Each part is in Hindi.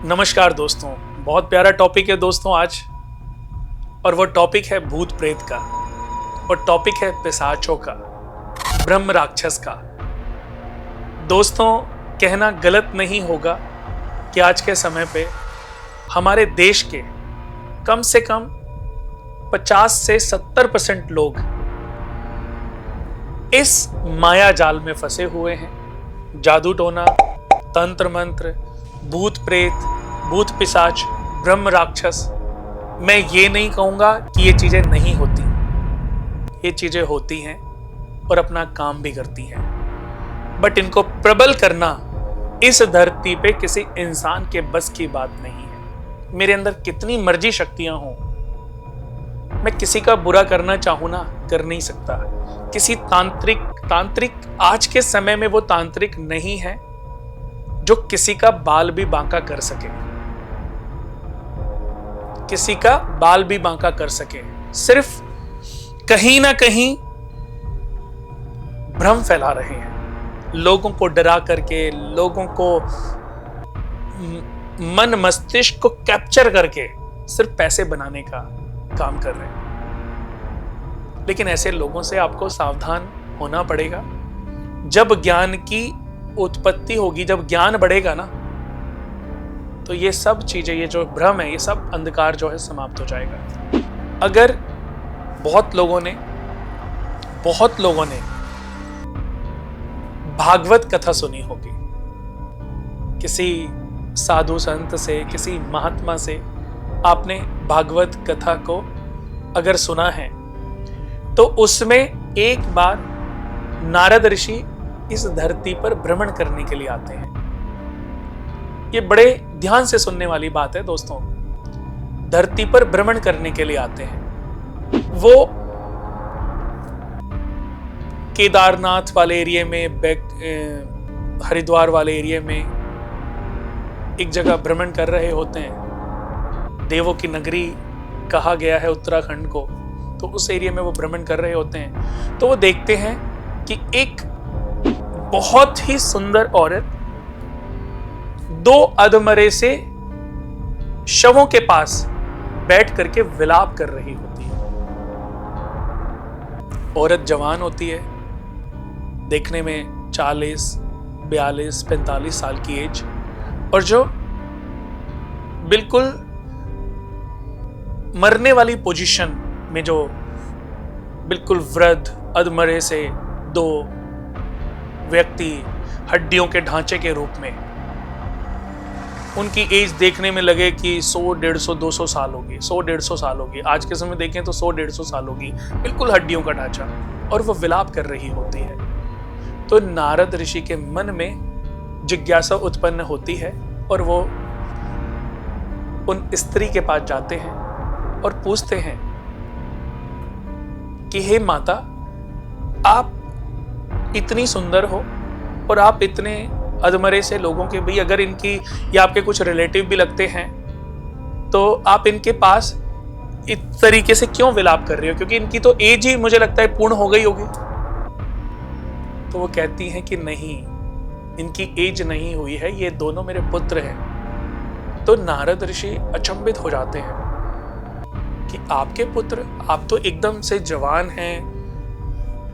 नमस्कार दोस्तों, बहुत प्यारा टॉपिक है दोस्तों आज। और वो टॉपिक है भूत प्रेत का, और टॉपिक है पिशाचों का, ब्रह्म राक्षस का। दोस्तों, कहना गलत नहीं होगा कि आज के समय पे हमारे देश के कम से कम 50 से 70% लोग इस माया जाल में फंसे हुए हैं। जादू टोना, तंत्र मंत्र, भूत प्रेत, भूत पिशाच, ब्रह्म राक्षस। मैं ये नहीं कहूंगा कि ये चीजें नहीं होती, ये चीजें होती हैं और अपना काम भी करती हैं, बट इनको प्रबल करना इस धरती पे किसी इंसान के बस की बात नहीं है। मेरे अंदर कितनी मर्जी शक्तियां हों, मैं किसी का बुरा करना चाहूं ना, कर नहीं सकता। किसी तांत्रिक आज के समय में वो तांत्रिक नहीं है जो किसी का बाल भी बांका कर सके, किसी का बाल भी बांका कर सके। सिर्फ कहीं ना कहीं भ्रम फैला रहे हैं, लोगों को डरा करके, लोगों को मन मस्तिष्क को कैप्चर करके सिर्फ पैसे बनाने का काम कर रहे हैं। लेकिन ऐसे लोगों से आपको सावधान होना पड़ेगा। जब ज्ञान की उत्पत्ति होगी, जब ज्ञान बढ़ेगा ना, तो ये सब चीजें, ये जो भ्रम है, ये सब अंधकार जो है समाप्त हो जाएगा। अगर बहुत लोगों ने भागवत कथा सुनी होगी, किसी साधु संत से, किसी महात्मा से आपने भागवत कथा को अगर सुना है, तो उसमें एक बार नारद ऋषि इस धरती पर भ्रमण करने के लिए आते हैं। ये बड़े ध्यान से सुनने वाली बात है दोस्तों। धरती पर भ्रमण करने के लिए आते हैं। वो केदारनाथ वाले एरिया में, हरिद्वार वाले एरिया में एक जगह भ्रमण कर रहे होते हैं। देवों की नगरी कहा गया है उत्तराखंड को, तो उस एरिया में वो भ्रमण कर रहे होते हैं। तो वो देखते हैं कि एक बहुत ही सुंदर औरत दो अधमरे से शवों के पास बैठ करके विलाप कर रही होती है। औरत जवान होती है, देखने में 40, 42, 45 साल की एज, और जो बिल्कुल मरने वाली पोजीशन में, जो बिल्कुल वृद्ध अधमरे से दो व्यक्ति हड्डियों के ढांचे के रूप में, उनकी एज देखने में लगे कि 100, 150, 200 साल होगी, 100, 150 साल होगी। आज के समय देखें तो 100, 150 साल होगी, बिल्कुल हड्डियों का ढांचा, और वो विलाप कर रही होती है। तो नारद ऋषि के मन में जिज्ञासा उत्पन्न होती है, और वो उन स्त्री के पास जाते हैं और पूछते हैं कि हे माता, आप इतनी सुंदर हो और आप इतने अधमरे से लोगों के भी, अगर इनकी या आपके कुछ रिलेटिव भी लगते हैं, तो आप इनके पास इस तरीके से क्यों विलाप कर रहे हो? क्योंकि इनकी तो एज ही मुझे लगता है पूर्ण हो गई होगी। तो वो कहती हैं कि नहीं, इनकी एज नहीं हुई है, ये दोनों मेरे पुत्र हैं। तो नारद ऋषि अचंभित हो जाते हैं कि आपके पुत्र, आप तो एकदम से जवान हैं,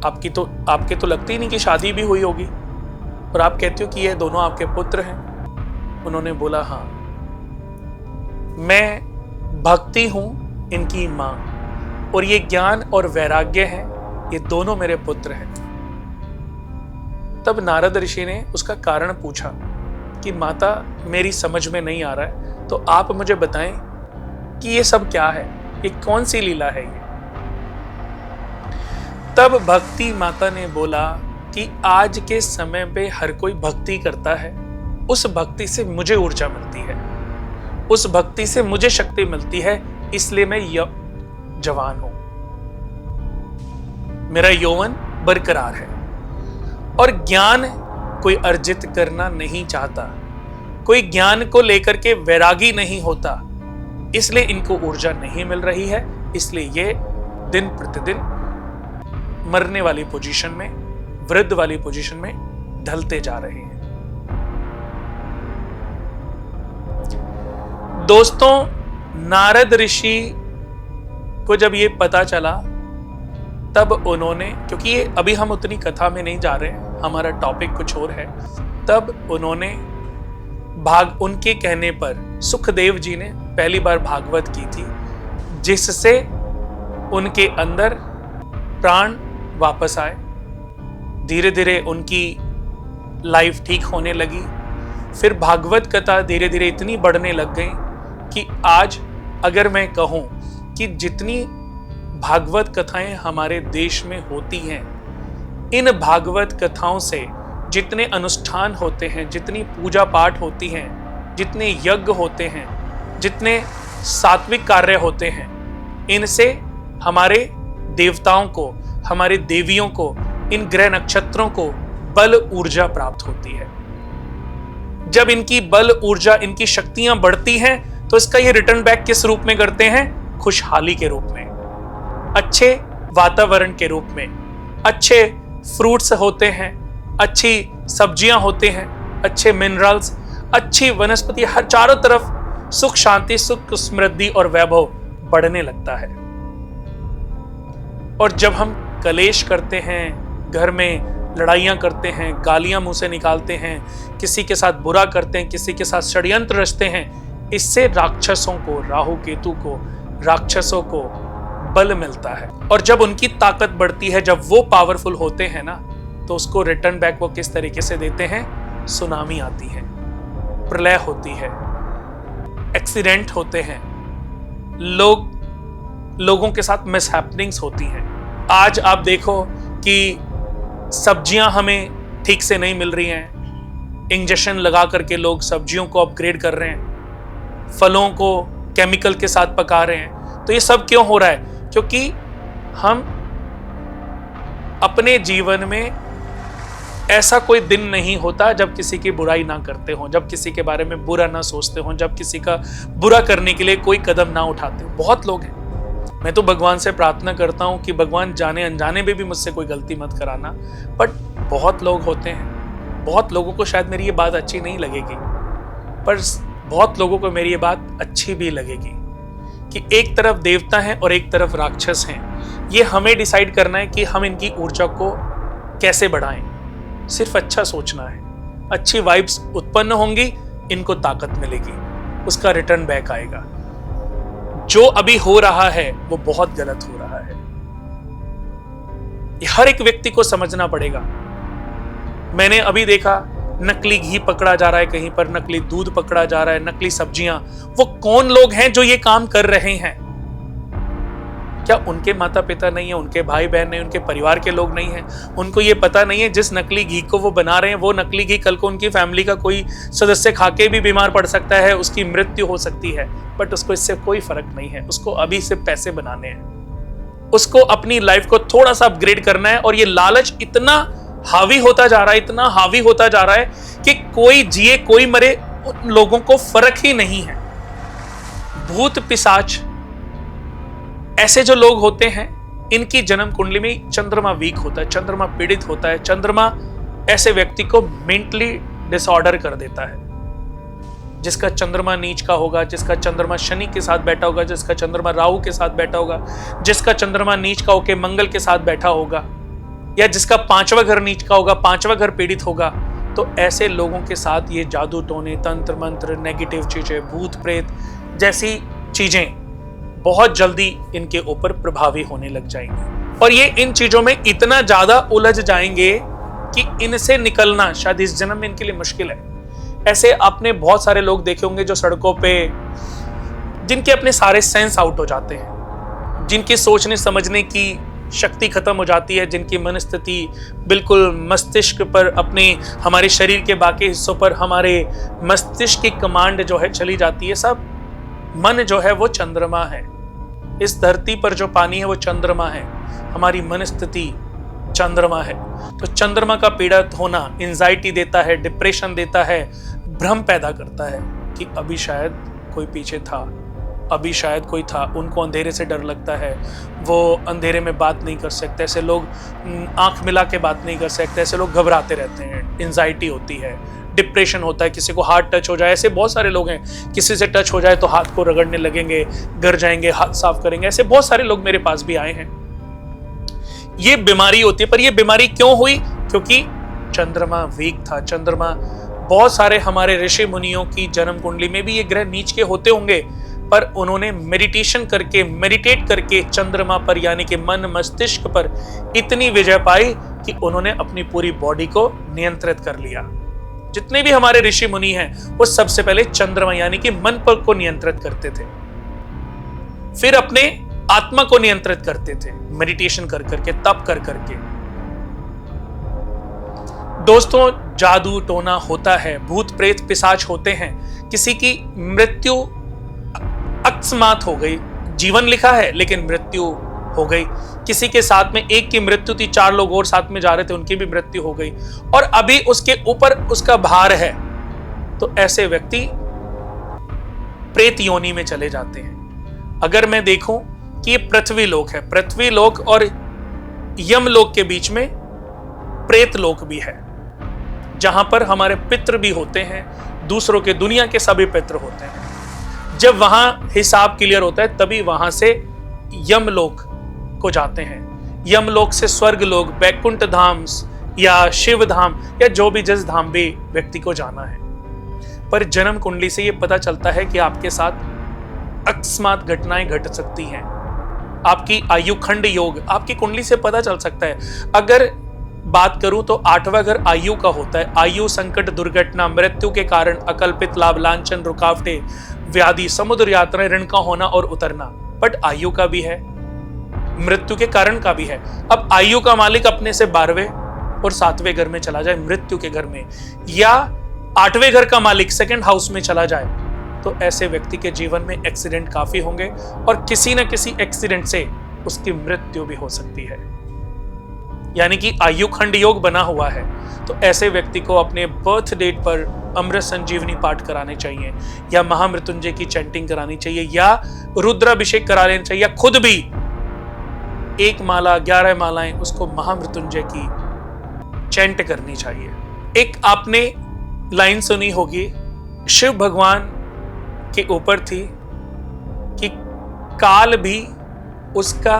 आपके तो लगती ही नहीं कि शादी भी हुई होगी, और आप कहते हो कि ये दोनों आपके पुत्र हैं। उन्होंने बोला, हाँ, मैं भक्ति हूं इनकी मां, और ये ज्ञान और वैराग्य है, ये दोनों मेरे पुत्र हैं। तब नारद ऋषि ने उसका कारण पूछा कि माता, मेरी समझ में नहीं आ रहा है, तो आप मुझे बताएं कि ये सब क्या है, ये कौन सी लीला है ये? तब भक्ति माता ने बोला कि आज के समय पे हर कोई भक्ति करता है, उस भक्ति से मुझे ऊर्जा मिलती है, उस भक्ति से मुझे शक्ति मिलती है, इसलिए मैं जवान हूं, मेरा यौवन बरकरार है। और ज्ञान कोई अर्जित करना नहीं चाहता, कोई ज्ञान को लेकर के वैरागी नहीं होता, इसलिए इनको ऊर्जा नहीं मिल रही है, इसलिए ये दिन प्रतिदिन मरने वाली पोजीशन में, वृद्ध वाली पोजीशन में ढलते जा रहे हैं। दोस्तों, नारद ऋषि को जब ये पता चला तब उन्होंने, क्योंकि ये अभी हम उतनी कथा में नहीं जा रहे हैं, हमारा टॉपिक कुछ और है, तब उन्होंने उनके कहने पर सुखदेव जी ने पहली बार भागवत की थी, जिससे उनके अंदर प्राण वापस आए। धीरे धीरे उनकी लाइफ ठीक होने लगी। फिर भागवत कथा धीरे धीरे इतनी बढ़ने लग गई कि आज अगर मैं कहूं कि जितनी भागवत कथाएं हमारे देश में होती हैं, इन भागवत कथाओं से जितने अनुष्ठान होते हैं, जितनी पूजा पाठ होती हैं, जितने यज्ञ होते हैं, जितने सात्विक कार्य होते हैं, इनसे हमारे देवताओं को, हमारे देवियों को, इन ग्रह नक्षत्रों को बल ऊर्जा प्राप्त होती है। जब इनकी बल ऊर्जा, इनकी शक्तियां बढ़ती हैं, तो इसका ये रिटर्न बैक किस रूप में करते हैं? खुशहाली के रूप में, अच्छे वातावरण के रूप में। अच्छे फ्रूट्स होते हैं, अच्छी सब्जियां होते हैं, अच्छे मिनरल्स, अच्छी वनस्पति, हर चारों तरफ सुख शांति, सुख समृद्धि और वैभव बढ़ने लगता है। और जब हम कलेश करते हैं, घर में लड़ाइयां करते हैं, गालियां मुंह से निकालते हैं, किसी के साथ बुरा करते हैं, किसी के साथ षड्यंत्र रचते हैं, इससे राक्षसों को, राहु केतु को, राक्षसों को बल मिलता है। और जब उनकी ताकत बढ़ती है, जब वो पावरफुल होते हैं ना, तो उसको रिटर्न बैक वो किस तरीके से देते हैं? सुनामी आती है, प्रलय होती है, एक्सीडेंट होते हैं, लोगों के साथ मिसहैपनिंग्स होती हैं। आज आप देखो कि सब्जियां हमें ठीक से नहीं मिल रही हैं, इंजेक्शन लगा करके लोग सब्जियों को अपग्रेड कर रहे हैं, फलों को केमिकल के साथ पका रहे हैं। तो ये सब क्यों हो रहा है? क्योंकि हम अपने जीवन में ऐसा कोई दिन नहीं होता जब किसी की बुराई ना करते हो, जब किसी के बारे में बुरा ना सोचते हो, जब किसी का बुरा करने के लिए कोई कदम ना उठाते हो। बहुत लोग हैं। मैं तो भगवान से प्रार्थना करता हूं कि भगवान जाने अनजाने में भी मुझसे कोई गलती मत कराना, बट बहुत लोग होते हैं। बहुत लोगों को शायद मेरी ये बात अच्छी नहीं लगेगी, पर बहुत लोगों को मेरी ये बात अच्छी भी लगेगी कि एक तरफ देवता हैं और एक तरफ राक्षस हैं। ये हमें डिसाइड करना है कि हम इनकी ऊर्जा को कैसे बढ़ाएं। सिर्फ अच्छा सोचना है, अच्छी वाइब्स उत्पन्न होंगी, इनको ताकत मिलेगी, उसका रिटर्न बैक आएगा। जो अभी हो रहा है वो बहुत गलत हो रहा है, ये हर एक व्यक्ति को समझना पड़ेगा। मैंने अभी देखा नकली घी पकड़ा जा रहा है, कहीं पर नकली दूध पकड़ा जा रहा है, नकली सब्जियां। वो कौन लोग हैं जो ये काम कर रहे हैं? क्या उनके माता पिता नहीं है, उनके भाई बहन नहीं, उनके परिवार के लोग नहीं हैं? उनको ये पता नहीं है जिस नकली घी को वो बना रहे हैं, वो नकली घी कल को उनकी फैमिली का कोई सदस्य खा के भी बीमार पड़ सकता है, उसकी मृत्यु हो सकती है, बट उसको इससे कोई फर्क नहीं है। उसको अभी से पैसे बनाने हैं, उसको अपनी लाइफ को थोड़ा सा अपग्रेड करना है। और ये लालच इतना हावी होता जा रहा है, इतना हावी होता जा रहा है कि कोई जिए कोई मरे, उन लोगों को फर्क ही नहीं है। भूत पिशाच ऐसे जो लोग होते हैं, इनकी जन्म कुंडली में चंद्रमा वीक होता है, चंद्रमा पीड़ित होता है। चंद्रमा ऐसे व्यक्ति को मेंटली डिसऑर्डर कर देता है। जिसका चंद्रमा नीच का होगा, जिसका चंद्रमा शनि के साथ बैठा होगा, जिसका चंद्रमा राहु के साथ बैठा होगा, जिसका चंद्रमा नीच का होकर मंगल के साथ बैठा होगा, या जिसका 5वां घर नीच का होगा, 5वां घर पीड़ित होगा, तो ऐसे लोगों के साथ ये जादू टोने, तंत्र मंत्र, नेगेटिव चीजें, भूत प्रेत जैसी चीजें बहुत जल्दी इनके ऊपर प्रभावी होने लग जाएंगी। और ये इन चीजों में इतना ज्यादा उलझ जाएंगे कि इनसे निकलना शायद इस जन्म में इनके लिए मुश्किल है। ऐसे आपने बहुत सारे लोग देखे होंगे जो सड़कों पे, जिनके अपने सारे सेंस आउट हो जाते हैं, जिनकी सोचने समझने की शक्ति खत्म हो जाती है, जिनकी मनस्थिति बिल्कुल मस्तिष्क पर, अपने हमारे शरीर के बाकी हिस्सों पर हमारे मस्तिष्क की कमांड जो है चली जाती है। सब मन जो है वो चंद्रमा है। इस धरती पर जो पानी है वो चंद्रमा है, हमारी मनस्थिति चंद्रमा है। तो चंद्रमा का पीड़ित होना एंजाइटी देता है, डिप्रेशन देता है, भ्रम पैदा करता है कि अभी शायद कोई पीछे था, अभी शायद कोई था। उनको अंधेरे से डर लगता है, वो अंधेरे में बात नहीं कर सकते, ऐसे लोग आंख मिला के बात नहीं कर सकते, ऐसे लोग घबराते रहते हैं, एंजाइटी होती है, डिप्रेशन होता है, किसी को हार्ट टच हो जाए, ऐसे बहुत सारे लोग हैं, किसी से टच हो जाए तो हाथ को रगड़ने लगेंगे, घर जाएंगे हाथ साफ करेंगे, ऐसे बहुत सारे लोग मेरे पास भी आए हैं। ये बीमारी होती है, पर ये बीमारी क्यों हुई? क्योंकि चंद्रमा वीक था। चंद्रमा, बहुत सारे हमारे ऋषि मुनियों की जन्म कुंडली में भी ये ग्रह नीच के होते होंगे, पर उन्होंने मेडिटेट करके चंद्रमा पर यानी कि मन मस्तिष्क पर इतनी विजय पाई कि उन्होंने अपनी पूरी बॉडी को नियंत्रित कर लिया। जितने भी हमारे ऋषि मुनि हैं वो सबसे पहले चंद्रमा यानी कि मन पर को नियंत्रित करते थे, फिर अपने आत्मा को नियंत्रित करते थे मेडिटेशन कर करके, तप कर करके। दोस्तों, जादू टोना होता है, भूत प्रेत पिशाच होते हैं, किसी की मृत्यु अकस्मात हो गई, जीवन लिखा है लेकिन मृत्यु हो गई, किसी के साथ में एक की मृत्यु थी, 4 लोग और साथ में जा रहे थे, उनकी भी मृत्यु हो गई और अभी उसके ऊपर उसका भार है, तो ऐसे व्यक्ति प्रेत योनि में चले जाते हैं। अगर मैं देखूं कि ये पृथ्वी लोक है, पृथ्वी लोक और यम लोक के बीच में प्रेत लोक भी है, जहां पर हमारे पितृ भी होते हैं, दूसरों के दुनिया के सभी पितृ होते हैं। जब वहां हिसाब क्लियर होता है तभी वहां से यमलोक को जाते हैं। यमलोक से स्वर्ग लोक, बैकुंठ धाम या शिव धाम या जो भी जिस धाम भी व्यक्ति को जाना है। पर जन्म कुंडली से यह पता चलता है कि आपके साथ अकस्मात घटनाएं घट सकती हैं। आपकी आयु खंड योग आपकी कुंडली से पता चल सकता है। अगर बात करूं तो 8वां घर आयु का होता है। आयु, संकट, दुर्घटना, मृत्यु के कारण, अकल्पित लाभ, लांछन, रुकावटें, व्याधि, समुद्र यात्राएं, ऋण का होना और उतरना। बट आयु का भी है, मृत्यु के कारण का भी है। अब आयु का मालिक अपने से 12वें और 7वें घर में चला जाए, मृत्यु के घर में, या 8वें घर का मालिक सेकंड हाउस में चला जाए, तो ऐसे व्यक्ति के जीवन में एक्सीडेंट काफी होंगे और किसी न किसी एक्सीडेंट से उसकी मृत्यु भी हो सकती है। यानी कि आयु खंड योग बना हुआ है, तो ऐसे व्यक्ति को अपने बर्थ डेट पर अमृत संजीवनी पाठ कराने चाहिए, या महामृत्युंजय की चैंटिंग करानी चाहिए, या रुद्राभिषेक करा लेना चाहिए, या खुद भी 1 माला 11 मालाएं उसको महामृत्युंजय की चैंट करनी चाहिए। एक आपने लाइन सुनी होगी, शिव भगवान के ऊपर थी कि काल भी उसका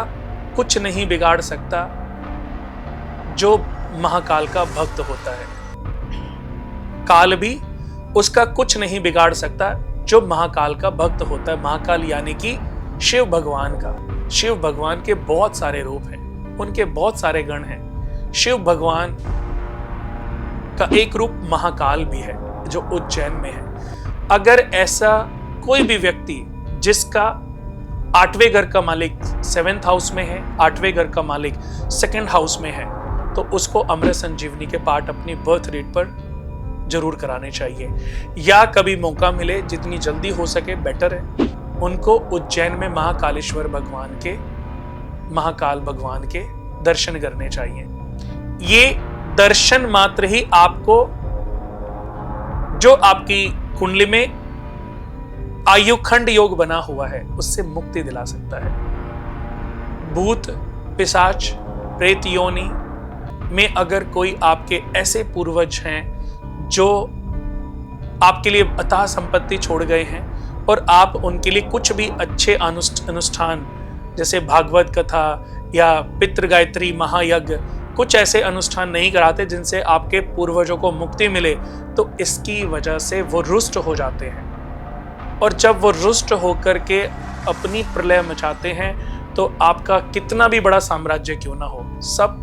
कुछ नहीं बिगाड़ सकता जो महाकाल का भक्त होता है। काल भी उसका कुछ नहीं बिगाड़ सकता जो महाकाल का भक्त होता है। महाकाल यानी कि शिव भगवान का। शिव भगवान के बहुत सारे रूप हैं, उनके बहुत सारे गण हैं। शिव भगवान का एक रूप महाकाल भी है जो उज्जैन में है। अगर ऐसा कोई भी व्यक्ति जिसका 8वें घर का मालिक 7th हाउस में है, 8वें घर का मालिक 2nd हाउस में है, तो उसको अमृत संजीवनी के पाठ अपनी बर्थ डेट पर जरूर कराने चाहिए, या कभी मौका मिले, जितनी जल्दी हो सके बेटर है, उनको उज्जैन में महाकालेश्वर भगवान के, महाकाल भगवान के दर्शन करने चाहिए। ये दर्शन मात्र ही आपको, जो आपकी कुंडली में आयुखंड योग बना हुआ है, उससे मुक्ति दिला सकता है। भूत पिशाच प्रेत योनि में अगर कोई आपके ऐसे पूर्वज हैं जो आपके लिए अथाह संपत्ति छोड़ गए हैं और आप उनके लिए कुछ भी अच्छे अनुष्ठान जैसे भागवत कथा या पितृ गायत्री महायज्ञ, कुछ ऐसे अनुष्ठान नहीं कराते जिनसे आपके पूर्वजों को मुक्ति मिले, तो इसकी वजह से वो रुष्ट हो जाते हैं। और जब वो रुष्ट होकर के अपनी प्रलय मचाते हैं तो आपका कितना भी बड़ा साम्राज्य क्यों ना हो, सब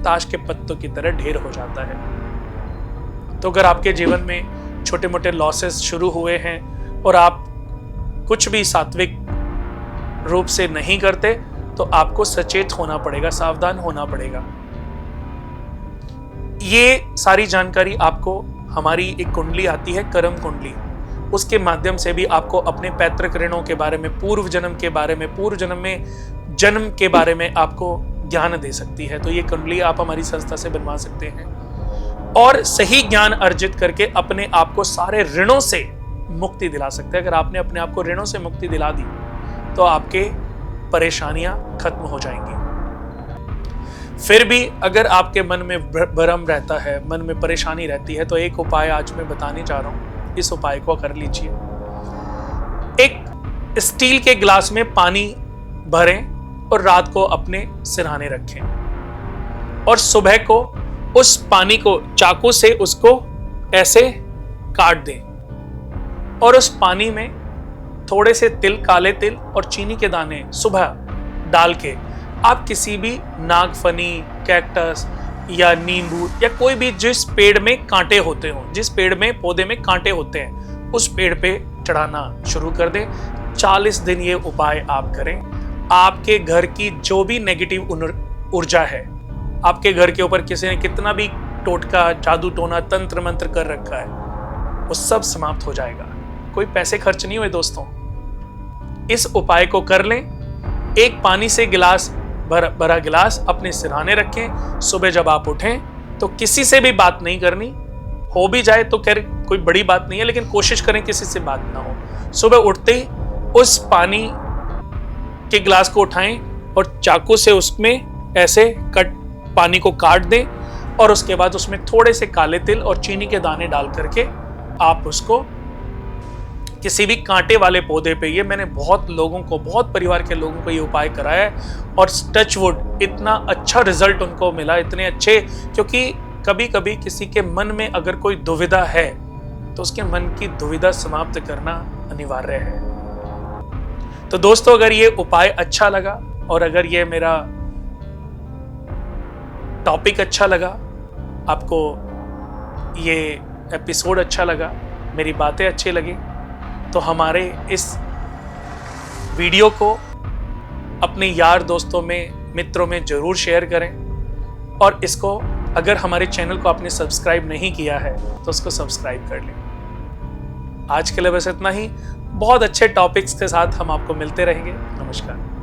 ताश के पत्तों की तरह ढेर हो जाता है। तो अगर आपके जीवन में छोटे मोटे लॉसेस शुरू हुए हैं और आप कुछ भी सात्विक रूप से नहीं करते, तो आपको सचेत होना पड़ेगा, सावधान होना पड़ेगा। ये सारी जानकारी आपको, हमारी एक कुंडली आती है कर्म कुंडली, उसके माध्यम से भी आपको अपने पैतृक ऋणों के बारे में, पूर्व जन्म के बारे में, पूर्व जन्म में जन्म के बारे में आपको ज्ञान दे सकती है। तो ये कुंडली आप हमारी संस्था से बनवा सकते हैं और सही ज्ञान अर्जित करके अपने आप को सारे ऋणों से मुक्ति दिला सकते हैं। अगर आपने अपने आप को ऋणों से मुक्ति दिला दी तो आपके परेशानियां खत्म हो जाएंगी। फिर भी अगर आपके मन में भ्रम रहता है, मन में परेशानी रहती है, तो एक उपाय आज मैं बताने जा रहा हूं। इस उपाय को कर लीजिए। एक स्टील के गिलास में पानी भरें और रात को अपने सिरहाने रखें और सुबह को उस पानी को चाकू से उसको ऐसे काट दें और उस पानी में थोड़े से तिल, काले तिल और चीनी के दाने सुबह डाल के आप किसी भी नागफनी, कैक्टस या नींबू या कोई भी जिस पेड़ में कांटे होते हो, जिस पेड़ में पौधे में कांटे होते हैं, उस पेड़ पे चढ़ाना शुरू कर दें। 40 दिन ये उपाय आप करें। आपके घर की जो भी नेगेटिव ऊर्जा है, आपके घर के ऊपर किसी ने कितना भी टोटका, जादू टोना, तंत्र मंत्र कर रखा है, वो सब समाप्त हो जाएगा। कोई पैसे खर्च नहीं हुए दोस्तों। इस उपाय को कर लें। एक पानी से गिलास भरा गिलास अपने सिरहाने रखें। सुबह जब आप उठें तो किसी से भी बात नहीं करनी, हो भी जाए तो खैर कोई बड़ी बात नहीं है, लेकिन कोशिश करें किसी से बात ना हो। सुबह उठते ही उस पानी के गिलास को उठाएं और चाकू से उसमें ऐसे पानी को काट दें और उसके बाद उसमें थोड़े से काले तिल और चीनी के दाने डाल करके आप उसको किसी भी कांटे वाले पौधे पे, ये मैंने बहुत लोगों को, बहुत परिवार के लोगों को ये उपाय कराया है और टच वुड इतना अच्छा रिजल्ट उनको मिला, इतने अच्छे। क्योंकि कभी कभी किसी के मन में अगर कोई दुविधा है तो उसके मन की दुविधा समाप्त करना अनिवार्य है। तो दोस्तों, अगर ये उपाय अच्छा लगा और अगर ये मेरा टॉपिक अच्छा लगा, आपको ये एपिसोड अच्छा लगा, मेरी बातें अच्छी लगी, तो हमारे इस वीडियो को अपने यार दोस्तों में, मित्रों में जरूर शेयर करें और इसको, अगर हमारे चैनल को आपने सब्सक्राइब नहीं किया है तो उसको सब्सक्राइब कर लें। आज के लिए बस इतना ही। बहुत अच्छे टॉपिक्स के साथ हम आपको मिलते रहेंगे। नमस्कार।